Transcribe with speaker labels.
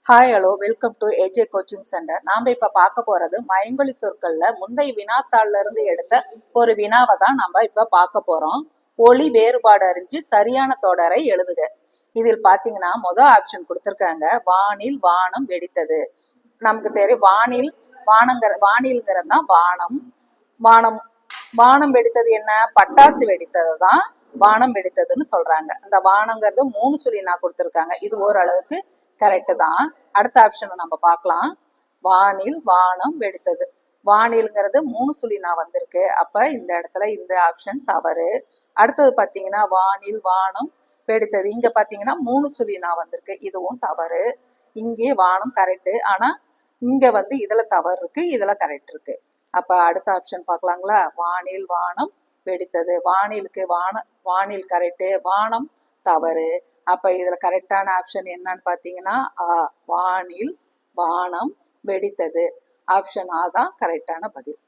Speaker 1: Hi hello welcome to AJ coaching centre. நாம இப்ப பார்க்க போறது மயங்கொலி சொற்கள்ல முந்தைய வினாத்தாள்ல இருந்து எடுத்த ஒரு வினாவை தான் நம்ம இப்ப பார்க்க போறோம். ஒளி வேறுபாடு அறிஞ்சு சரியான தொடரை எழுதுக. இதில் பாத்தீங்கன்னா முதல் ஆப்ஷன் கொடுத்திருக்காங்க, வானில் வானம் வெடித்தது. நமக்கு தெரியும் வானில்ங்கிறது தான் வானம். வானம் வானம் வெடித்தது என்ன? பட்டாசு வெடித்தது தான் வானம் வெடித்ததுன்னு சொல்றாங்க. இந்த வானங்கிறது 3 சொல்லி நான் கொடுத்துருக்காங்க. இது ஓரளவுக்கு கரெக்டு தான். அடுத்த ஆப்ஷனை நம்ம பார்க்கலாம். வானில் வானம் வெடித்தது. வானில்ங்கிறது 3 சொல்லி நான் வந்திருக்கு. அப்ப இந்த இடத்துல இந்த ஆப்ஷன் தவறு. அடுத்தது பாத்தீங்கன்னா வானில் வானம் வெடித்தது. இங்க பாத்தீங்கன்னா 3 சொல்லி நான் வந்திருக்கு. இதுவும் தவறு. இங்கே வானம் கரெக்டு. ஆனா இங்க இதுல தவறு இருக்கு, இதுல கரெக்ட் இருக்கு. அப்ப அடுத்த ஆப்ஷன் பார்க்கலாங்களா? வானில் வானம் வெடித்தது. வானில் கரெக்டு, வானம் தவறு. அப்ப இதுல கரெக்டான ஆப்ஷன் என்னன்னு பாத்தீங்கன்னா வானில் வானம் வெடித்தது. ஆப்ஷன் ஆ தான் கரெக்டான பதில்.